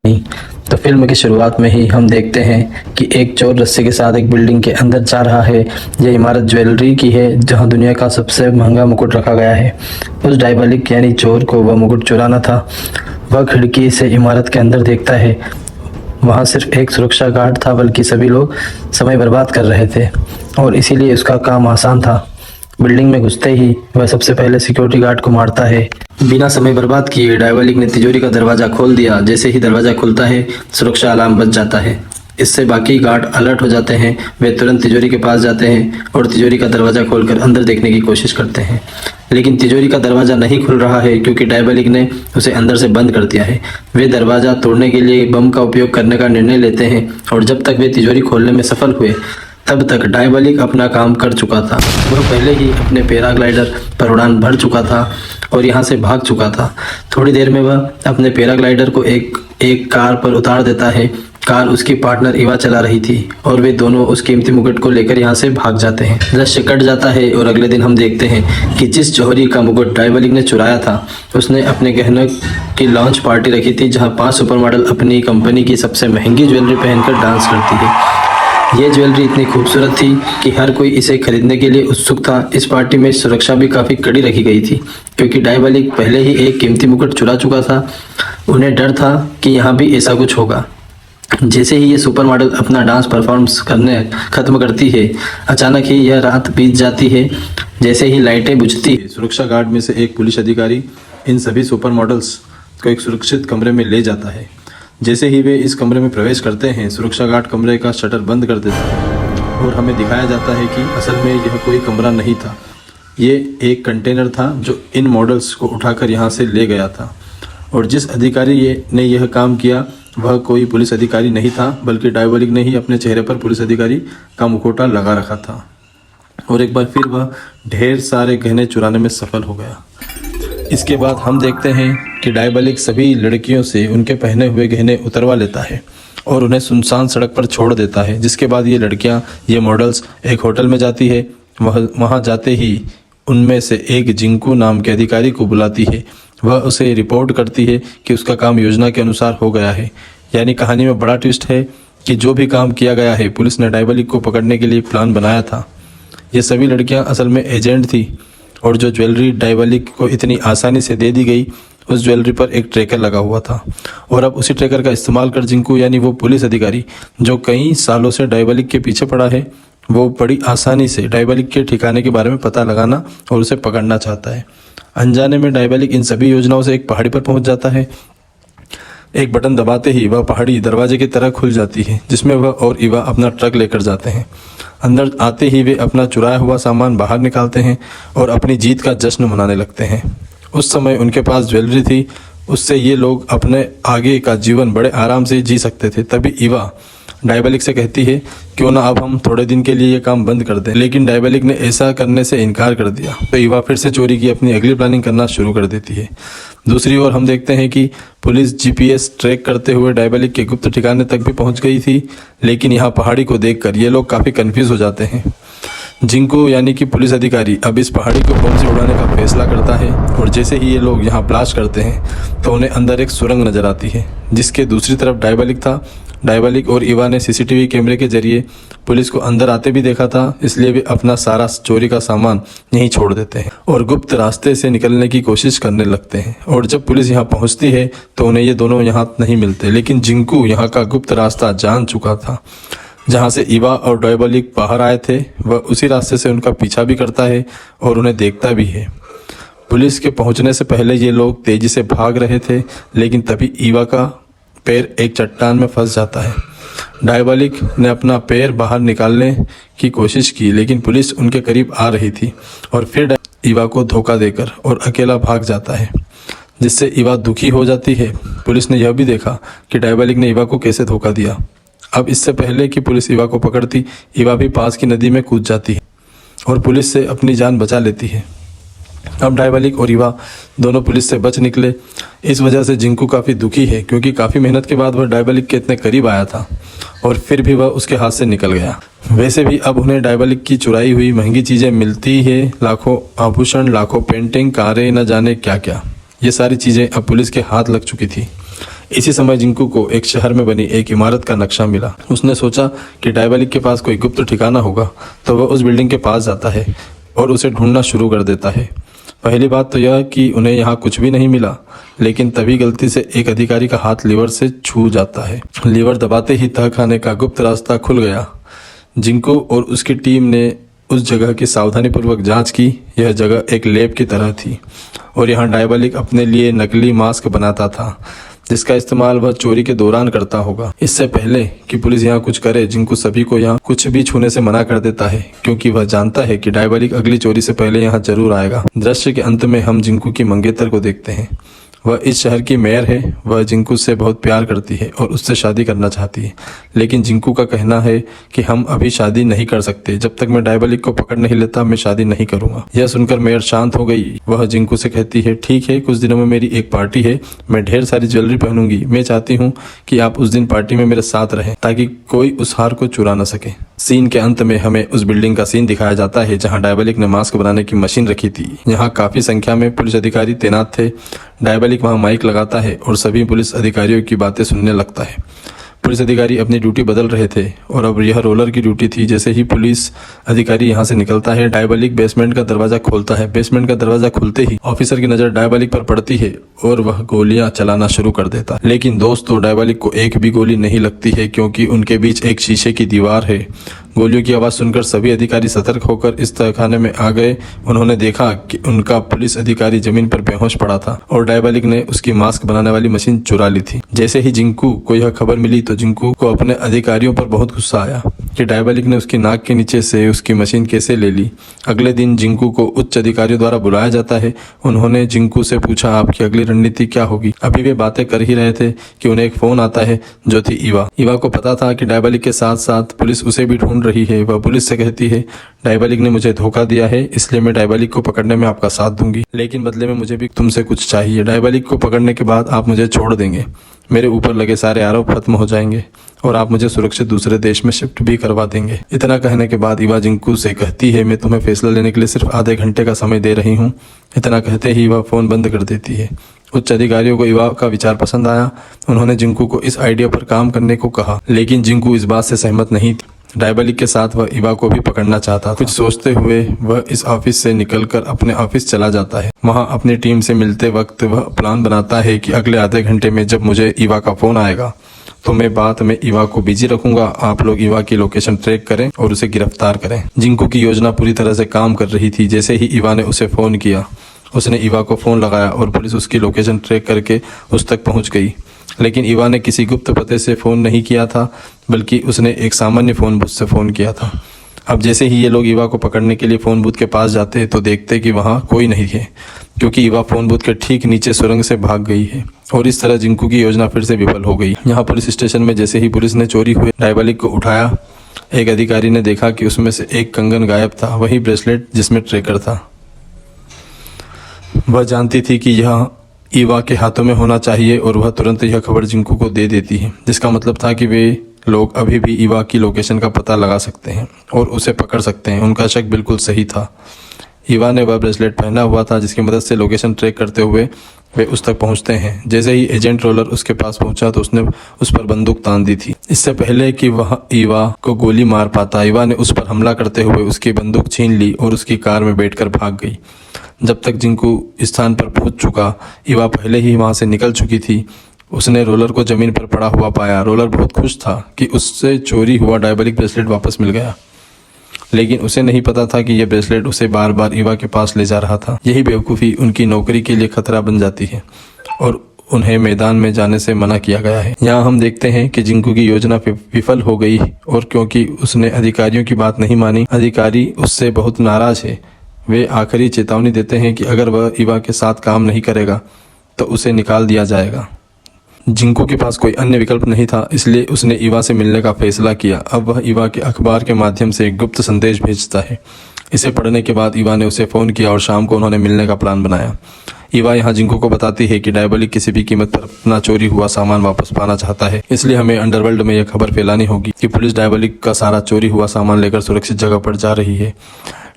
नहीं। तो फिल्म की शुरुआत में ही हम देखते हैं कि एक चोर रस्सी के साथ एक बिल्डिंग के अंदर जा रहा है। यह इमारत ज्वेलरी की है जहां दुनिया का सबसे महंगा मुकुट रखा गया है। उस डायबलिक यानी चोर को वह मुकुट चुराना था। वह खिड़की से इमारत के अंदर देखता है। वहां सिर्फ एक सुरक्षा गार्ड था, बल्कि सभी लोग समय बर्बाद कर रहे थे और इसीलिए उसका काम आसान था। बिल्डिंग में घुसते ही वह सबसे पहले सिक्योरिटी गार्ड को मारता है। बिना समय बर्बाद किए डायबलिक ने तिजोरी का दरवाजा खोल दिया। जैसे ही दरवाजा खुलता है, सुरक्षा अलार्म बज जाता है। इससे बाकी गार्ड अलर्ट हो जाते हैं। वे तुरंत तिजोरी के पास जाते हैं और तिजोरी का दरवाजा खोलकर अंदर देखने की कोशिश करते हैं, लेकिन तिजोरी का दरवाजा नहीं खुल रहा है क्योंकि डायबलिक ने उसे अंदर से बंद कर दिया है। वे दरवाजा तोड़ने के लिए बम का उपयोग करने का निर्णय लेते हैं और जब तक वे तिजोरी खोलने में सफल हुए, तब तक डायबलिक अपना काम कर चुका था। वह पहले ही अपने पैराग्लाइडर पर उड़ान भर चुका था और यहाँ से भाग चुका था। थोड़ी देर में वह अपने पैराग्लाइडर को एक कार पर उतार देता है। कार उसकी पार्टनर इवा चला रही थी और वे दोनों उस कीमती मुकुट को लेकर यहाँ से भाग जाते हैं। दृश्य कट जाता है और अगले दिन हम देखते हैं कि जिस जौहरी का मुकुट डायबलिक ने चुराया था, उसने अपने गहनों की लॉन्च पार्टी रखी थी जहाँ 5 सुपर मॉडल अपनी कंपनी की सबसे महंगी ज्वेलरी पहनकर डांस करती है। यह ज्वेलरी इतनी खूबसूरत थी कि हर कोई इसे खरीदने के लिए उत्सुक था। इस पार्टी में सुरक्षा भी काफ़ी कड़ी रखी गई थी क्योंकि डायबलिक पहले ही एक कीमती मुकुट चुरा चुका था। उन्हें डर था कि यहाँ भी ऐसा कुछ होगा। जैसे ही ये सुपर मॉडल अपना डांस परफॉर्मेंस करने खत्म करती है, अचानक ही यह रात बीत जाती है। जैसे ही लाइटें बुझती, सुरक्षा गार्ड में से एक पुलिस अधिकारी इन सभी सुपर मॉडल्स को एक सुरक्षित कमरे में ले जाता है। जैसे ही वे इस कमरे में प्रवेश करते हैं, सुरक्षा गार्ड कमरे का शटर बंद कर देता है और हमें दिखाया जाता है कि असल में यह कोई कमरा नहीं था। ये एक कंटेनर था जो इन मॉडल्स को उठाकर यहाँ से ले गया था और जिस अधिकारी ने यह काम किया वह कोई पुलिस अधिकारी नहीं था, बल्कि डायबलिक ने ही अपने चेहरे पर पुलिस अधिकारी का मुखौटा लगा रखा था और एक बार फिर वह ढेर सारे गहने चुराने में सफल हो गया। इसके बाद हम देखते हैं कि डायबलिक सभी लड़कियों से उनके पहने हुए गहने उतरवा लेता है और उन्हें सुनसान सड़क पर छोड़ देता है, जिसके बाद ये लड़कियां, ये मॉडल्स एक होटल में जाती है। वहाँ जाते ही उनमें से एक जिंकू नाम के अधिकारी को बुलाती है। वह उसे रिपोर्ट करती है कि उसका काम योजना के अनुसार हो गया है। यानी कहानी में बड़ा ट्विस्ट है कि जो भी काम किया गया है, पुलिस ने डायबलिक को पकड़ने के लिए प्लान बनाया था। ये सभी लड़कियां असल में एजेंट थी और जो ज्वेलरी डायबलिक को इतनी आसानी से दे दी गई, उस ज्वेलरी पर एक ट्रैकर लगा हुआ था और अब उसी ट्रैकर का इस्तेमाल कर जिंकू, यानी वो पुलिस अधिकारी जो कई सालों से डायबलिक के पीछे पड़ा है, वो बड़ी आसानी से डायबलिक के ठिकाने के बारे में पता लगाना और उसे पकड़ना चाहता है। अनजाने में डायबलिक इन सभी योजनाओं से एक पहाड़ी पर पहुंच जाता है। एक बटन दबाते ही वह पहाड़ी दरवाजे की तरह खुल जाती है, जिसमें वह और इवा अपना ट्रक लेकर जाते हैं। अंदर आते ही वे अपना चुराया हुआ सामान बाहर निकालते हैं और अपनी जीत का जश्न मनाने लगते हैं। उस समय उनके पास ज्वेलरी थी, उससे ये लोग अपने आगे का जीवन बड़े आराम से जी सकते थे। तभी इवा डायबलिक से कहती है, क्यों ना अब हम थोड़े दिन के लिए ये काम बंद कर दें, लेकिन डायबलिक ने ऐसा करने से इनकार कर दिया। तो इवा फिर से चोरी की अपनी अगली प्लानिंग करना शुरू कर देती है। दूसरी ओर हम देखते हैं कि पुलिस जीपीएस ट्रैक करते हुए डायबलिक के गुप्त ठिकाने तक भी पहुंच गई थी, लेकिन यहाँ पहाड़ी को देखकर ये लोग काफ़ी कन्फ्यूज हो जाते हैं। जिंकू यानी कि पुलिस अधिकारी अब इस पहाड़ी को बम से उड़ाने का फैसला करता है और जैसे ही ये लोग यहाँ ब्लास्ट करते हैं तो उन्हें अंदर एक सुरंग नजर आती है जिसके दूसरी तरफ डायबलिक था। डायबलिक और इवा ने सीसीटीवी कैमरे के जरिए पुलिस को अंदर आते भी देखा था, इसलिए वे अपना सारा चोरी का सामान यहीं छोड़ देते हैं और गुप्त रास्ते से निकलने की कोशिश करने लगते हैं। और जब पुलिस यहाँ पहुँचती है तो उन्हें ये दोनों यहाँ नहीं मिलते, लेकिन जिंकू यहाँ का गुप्त रास्ता जान चुका था। जहाँ से इवा और डायबलिक बाहर आए थे, वह उसी रास्ते से उनका पीछा भी करता है और उन्हें देखता भी है। पुलिस के पहुंचने से पहले ये लोग तेजी से भाग रहे थे, लेकिन तभी इवा का पैर एक चट्टान में फंस जाता है। डायबलिक ने अपना पैर बाहर निकालने की कोशिश की, लेकिन पुलिस उनके करीब आ रही थी और फिर इवा को धोखा देकर और अकेला भाग जाता है, जिससे इवा दुखी हो जाती है। पुलिस ने यह भी देखा कि डायबलिक ने इवा को कैसे धोखा दिया। अब इससे पहले कि पुलिस इवा को पकड़ती, इवा भी पास की नदी में कूद जाती है और पुलिस से अपनी जान बचा लेती है। अब डायबलिक और इवा दोनों पुलिस से बच निकले। इस वजह से जिंकू काफ़ी दुखी है क्योंकि काफ़ी मेहनत के बाद वह डायबलिक के इतने करीब आया था और फिर भी वह उसके हाथ से निकल गया। वैसे भी अब उन्हें डायबलिक की चुराई हुई महंगी चीज़ें मिलती है, लाखों आभूषण, लाखों पेंटिंग, कारें, न जाने क्या क्या। ये सारी चीज़ें अब पुलिस के हाथ लग चुकी थी। इसी समय जिंकू को एक शहर में बनी एक इमारत का नक्शा मिला। उसने सोचा कि डायबलिक के पास कोई गुप्त ठिकाना होगा, तो वह उस बिल्डिंग के पास जाता है और उसे ढूंढना शुरू कर देता है। पहली बात तो यह कि उन्हें यहाँ कुछ भी नहीं मिला, लेकिन तभी गलती से एक अधिकारी का हाथ लीवर से छू जाता है। लीवर दबाते ही तह खाने का गुप्त रास्ता खुल गया। जिंकू और उसकी टीम ने उस जगह की सावधानीपूर्वक जांच की। यह जगह एक लैब की तरह थी और यहाँ डायबलिक अपने लिए नकली मास्क बनाता था, जिसका इस्तेमाल वह चोरी के दौरान करता होगा। इससे पहले कि पुलिस यहाँ कुछ करे, जिंकू सभी को यहाँ कुछ भी छूने से मना कर देता है, क्योंकि वह जानता है कि डायबलिक अगली चोरी से पहले यहाँ जरूर आएगा। दृश्य के अंत में हम जिंकू की मंगेतर को देखते हैं। वह इस शहर की मेयर है। वह जिंकू से बहुत प्यार करती है और उससे शादी करना चाहती है, लेकिन जिंकू का कहना है कि हम अभी शादी नहीं कर सकते। जब तक मैं डायबलिक को पकड़ नहीं लेता, मैं शादी नहीं करूंगा। यह सुनकर मेयर शांत हो गई। वह जिंकू से कहती है, ठीक है, कुछ दिनों में मेरी एक पार्टी है, मैं ढेर सारी ज्वेलरी पहनूंगी। मैं चाहती हूँ कि आप उस दिन पार्टी में मेरे साथ रहें, ताकि कोई उस हार को चुरा न सके। सीन के अंत में हमें उस बिल्डिंग का सीन दिखाया जाता है जहां डायबलिक ने मास्क बनाने की मशीन रखी थी। यहाँ काफी संख्या में पुलिस अधिकारी तैनात थे। डायबलिक वहां माइक लगाता है और सभी पुलिस अधिकारियों की बातें सुनने लगता है। पुलिस अधिकारी अपनी ड्यूटी बदल रहे थे और अब यह रोलर की ड्यूटी थी। जैसे ही पुलिस अधिकारी यहाँ से निकलता है, डायबलिक बेसमेंट का दरवाजा खोलता है। बेसमेंट का दरवाजा खुलते ही ऑफिसर की नजर डायबलिक पर पड़ती है और वह गोलियां चलाना शुरू कर देता है। लेकिन दोस्तों, डायबलिक को एक भी गोली नहीं लगती है, क्योंकि उनके बीच एक शीशे की दीवार है। गोलियों की आवाज सुनकर सभी अधिकारी सतर्क होकर इस तहखाने में आ गए। उन्होंने देखा कि उनका पुलिस अधिकारी जमीन पर बेहोश पड़ा था और डायबलिक ने उसकी मास्क बनाने वाली मशीन चुरा ली थी। जैसे ही जिंकू को यह खबर मिली तो जिंकू को अपने अधिकारियों पर बहुत गुस्सा आया कि डायबलिक ने उसकी नाक के नीचे से उसकी मशीन कैसे ले ली। अगले दिन जिंकू को उच्च अधिकारियों द्वारा बुलाया जाता है। उन्होंने जिंकू से पूछा, आपकी अगली रणनीति क्या होगी। अभी वे बातें कर ही रहे थे कि उन्हें एक फोन आता है, जो थी ईवा। ईवा को पता था कि डायबलिक के साथ साथ पुलिस उसे भी ढूंढ रही है। वह पुलिस से कहती है, डायबलिक ने मुझे धोखा दिया है, इसलिए मैं डायबलिक को पकड़ने में आपका साथ दूंगी, लेकिन बदले में मुझे भी तुमसे कुछ चाहिए। डायबलिक को पकड़ने के बाद आप मुझे छोड़ देंगे, मेरे ऊपर लगे सारे आरोप खत्म हो जाएंगे और आप मुझे सुरक्षित दूसरे देश में शिफ्ट भी करवा देंगे। इतना कहने के बाद ईवा जिंकू से कहती है, मैं तुम्हें फैसला लेने के लिए सिर्फ आधे घंटे का समय दे रही हूँ। इतना कहते ही वह फोन बंद कर देती है। उच्च अधिकारियों को ईवा का विचार पसंद आया। उन्होंने जिंकू को इस आइडिया पर काम करने को कहा, लेकिन जिंकू इस बात से सहमत नहीं थी। डायबलिक के साथ वह ईवा को भी पकड़ना चाहता था। कुछ सोचते हुए वह इस ऑफिस से निकलकर अपने ऑफिस चला जाता है। वहां अपनी टीम से मिलते वक्त वह प्लान बनाता है कि अगले आधे घंटे में जब मुझे ईवा का फोन आएगा तो मैं बात में ईवा को बिजी रखूंगा। आप लोग ईवा की लोकेशन ट्रैक करें और उसे गिरफ्तार करें। जिंकू की योजना पूरी तरह से काम कर रही थी। जैसे ही ईवा ने उसे फोन किया, उसने ईवा को फोन लगाया और पुलिस उसकी लोकेशन ट्रैक करके उस तक पहुंच गई। लेकिन ईवा ने किसी गुप्त पते से फ़ोन नहीं किया था, बल्कि उसने एक सामान्य फ़ोन बूथ से फ़ोन किया था। अब जैसे ही ये लोग ईवा को पकड़ने के लिए फ़ोन बूथ के पास जाते हैं तो देखते कि वहाँ कोई नहीं है, क्योंकि ईवा फ़ोन बूथ के ठीक नीचे सुरंग से भाग गई है। और इस तरह जिंकू की योजना फिर से विफल हो गई। यहाँ पुलिस स्टेशन में जैसे ही पुलिस ने चोरी हुए डायबलिक को उठाया, एक अधिकारी ने देखा कि उसमें से एक कंगन गायब था, वही ब्रेसलेट जिसमें ट्रैकर था। वह जानती थी कि यह ईवा के हाथों में होना चाहिए और वह तुरंत यह खबर जिंकू को दे देती है, जिसका मतलब था कि वे लोग अभी भी ईवा की लोकेशन का पता लगा सकते हैं और उसे पकड़ सकते हैं। उनका शक बिल्कुल सही था। ईवा ने वह ब्रेसलेट पहना हुआ था जिसकी मदद से लोकेशन ट्रैक करते हुए वे उस तक पहुंचते हैं। जैसे ही एजेंट रोलर उसके पास पहुंचा तो उसने उस पर बंदूक तान दी थी। इससे पहले कि वह ईवा को गोली मार पाता, ईवा ने उस पर हमला करते हुए उसकी बंदूक छीन ली और उसकी कार में बैठकर भाग गई। जब तक जिंकू स्थान पर पहुंच चुका, ईवा पहले ही वहां से निकल चुकी थी। उसने रोलर को जमीन पर पड़ा हुआ पाया। रोलर बहुत खुश था कि उससे चोरी हुआ डायबलिक ब्रेसलेट वापस मिल गया, लेकिन उसे नहीं पता था कि यह ब्रेसलेट उसे बार बार ईवा के पास ले जा रहा था। यही बेवकूफ़ी उनकी नौकरी के लिए खतरा बन जाती है और उन्हें मैदान में जाने से मना किया गया है। यहाँ हम देखते हैं कि जिंकू की योजना विफल हो गई और क्योंकि उसने अधिकारियों की बात नहीं मानी, अधिकारी उससे बहुत नाराज है। वे आखिरी चेतावनी देते हैं कि अगर वह ईवा के साथ काम नहीं करेगा तो उसे निकाल दिया जाएगा। जिंकू के पास कोई अन्य विकल्प नहीं था, इसलिए उसने ईवा से मिलने का फैसला किया। अब वह ईवा के अखबार के माध्यम से एक गुप्त संदेश भेजता है। इसे पढ़ने के बाद ईवा ने उसे फ़ोन किया और शाम को उन्होंने मिलने का प्लान बनाया। ईवा यहाँ जिंकू को बताती है कि डायबलिक किसी भी कीमत पर अपना चोरी हुआ सामान वापस पाना चाहता है, इसलिए हमें अंडरवर्ल्ड में यह खबर फैलानी होगी कि पुलिस डायबलिक का सारा चोरी हुआ सामान लेकर सुरक्षित जगह पर जा रही है।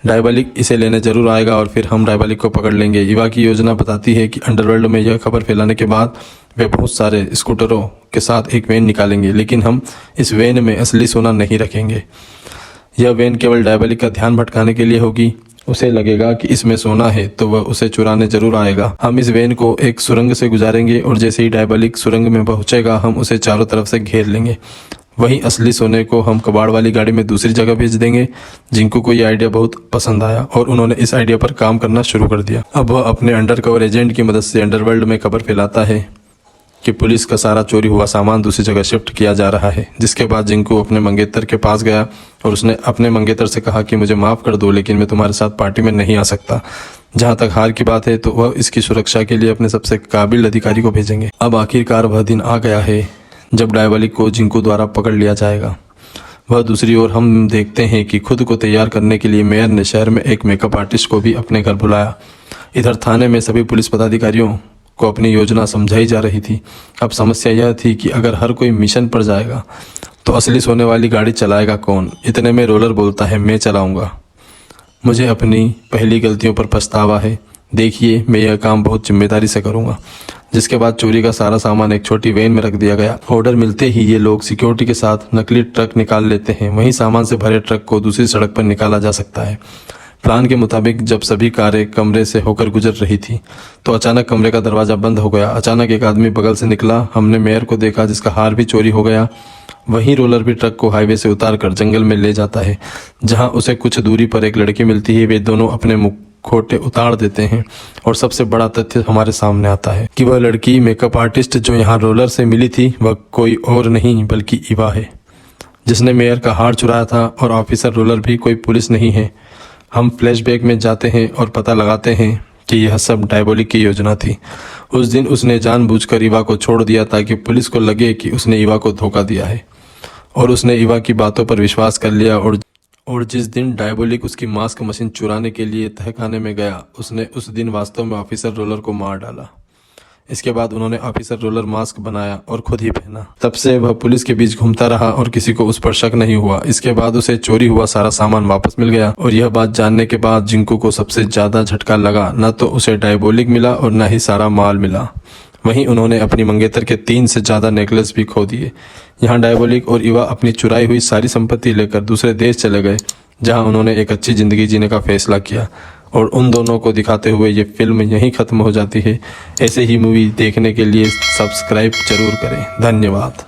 डायबॉलिक इसे लेने जरूर आएगा और फिर हम डायबॉलिक को पकड़ लेंगे। इवा की योजना बताती है कि अंडरवर्ल्ड में यह खबर फैलाने के बाद वे बहुत सारे स्कूटरों के साथ एक वैन निकालेंगे, लेकिन हम इस वैन में असली सोना नहीं रखेंगे। यह वैन केवल डायबॉलिक का ध्यान भटकाने के लिए होगी। उसे लगेगा कि इसमें सोना है तो वह उसे चुराने जरूर आएगा। हम इस वैन को एक सुरंग से गुजारेंगे और जैसे ही डायबॉलिक सुरंग में पहुंचेगा हम उसे चारों तरफ से घेर लेंगे। वहीं असली सोने को हम कबाड़ वाली गाड़ी में दूसरी जगह भेज देंगे। जिंकू को यह आइडिया बहुत पसंद आया और उन्होंने इस आइडिया पर काम करना शुरू कर दिया। अब वह अपने अंडरकवर एजेंट की मदद से अंडरवर्ल्ड में खबर फैलाता है कि पुलिस का सारा चोरी हुआ सामान दूसरी जगह शिफ्ट किया जा रहा है। जिसके बाद जिंकू अपने मंगेतर के पास गया और उसने अपने मंगेतर से कहा कि मुझे माफ़ कर दो, लेकिन मैं तुम्हारे साथ पार्टी में नहीं आ सकता। जहाँ तक हार की बात है तो वह इसकी सुरक्षा के लिए अपने सबसे काबिल अधिकारी को भेजेंगे। अब आखिरकार वह दिन आ गया है जब डायबॉलिक को जिंकू द्वारा पकड़ लिया जाएगा। वह दूसरी ओर हम देखते हैं कि खुद को तैयार करने के लिए मेयर ने शहर में एक मेकअप आर्टिस्ट को भी अपने घर बुलाया। इधर थाने में सभी पुलिस पदाधिकारियों को अपनी योजना समझाई जा रही थी। अब समस्या यह थी कि अगर हर कोई मिशन पर जाएगा तो असली सोने वाली गाड़ी चलाएगा कौन। इतने में रोलर बोलता है, मैं चलाऊंगा। मुझे अपनी पहली गलतियों पर पछतावा है। देखिए, मैं यह काम बहुत जिम्मेदारी से करूंगा। जिसके बाद चोरी का सारा सामान एक छोटी वैन में रख दिया गया। ऑर्डर मिलते ही ये लोग सिक्योरिटी के साथ नकली ट्रक निकाल लेते हैं। वहीं सामान से भरे ट्रक को दूसरी सड़क पर निकाला जा सकता है। प्लान के मुताबिक जब सभी कारें कमरे से होकर गुजर रही थी तो अचानक कमरे का दरवाजा बंद हो गया। अचानक एक आदमी बगल से निकला। हमने मेयर को देखा जिसका हार भी चोरी हो गया। वहीं रोलर भी ट्रक को हाईवे से उतार कर जंगल में ले जाता है, जहां उसे कुछ दूरी पर एक लड़की मिलती है। वे दोनों अपने मुखौटे उतार देते हैं और सबसे बड़ा तथ्य हमारे सामने आता है कि वह लड़की मेकअप आर्टिस्ट जो यहाँ रोलर से मिली थी वह कोई और नहीं बल्कि इवा है, जिसने मेयर का हार चुराया था। और ऑफिसर रोलर भी कोई पुलिस नहीं है। हम फ्लैशबैक में जाते हैं और पता लगाते हैं कि यह सब डायबॉलिक की योजना थी। उस दिन उसने जानबूझकर इवा को छोड़ दिया ताकि पुलिस को लगे कि उसने इवा को धोखा दिया है और उसने इवा की बातों पर विश्वास कर लिया। और जिस दिन डायबॉलिक उसकी मास्क मशीन चुराने के लिए तहखाने में गया, उसने उस दिन वास्तव में ऑफिसर रोलर को मार डाला। इसके बाद उन्होंने ऑफिसर रोलर मास्क बनाया और खुद ही पहना। तब से वह पुलिस के बीच घूमता रहा और किसी को उस पर शक नहीं हुआ। इसके बाद उसे चोरी हुआ सारा सामान वापस मिल गया और यह बात जानने के बाद जिंकू को सबसे ज्यादा झटका लगा। न तो उसे डायबॉलिक मिला और न ही सारा माल मिला। वहीं उन्होंने अपनी मंगेतर के 3 से ज्यादा नेकलेस भी खो दिए। यहाँ डायबॉलिक और इवा अपनी चुराई हुई सारी संपत्ति लेकर दूसरे देश चले गए, जहाँ उन्होंने एक अच्छी जिंदगी जीने का फैसला किया। और उन दोनों को दिखाते हुए ये फिल्म यहीं ख़त्म हो जाती है। ऐसे ही मूवी देखने के लिए सब्सक्राइब जरूर करें। धन्यवाद।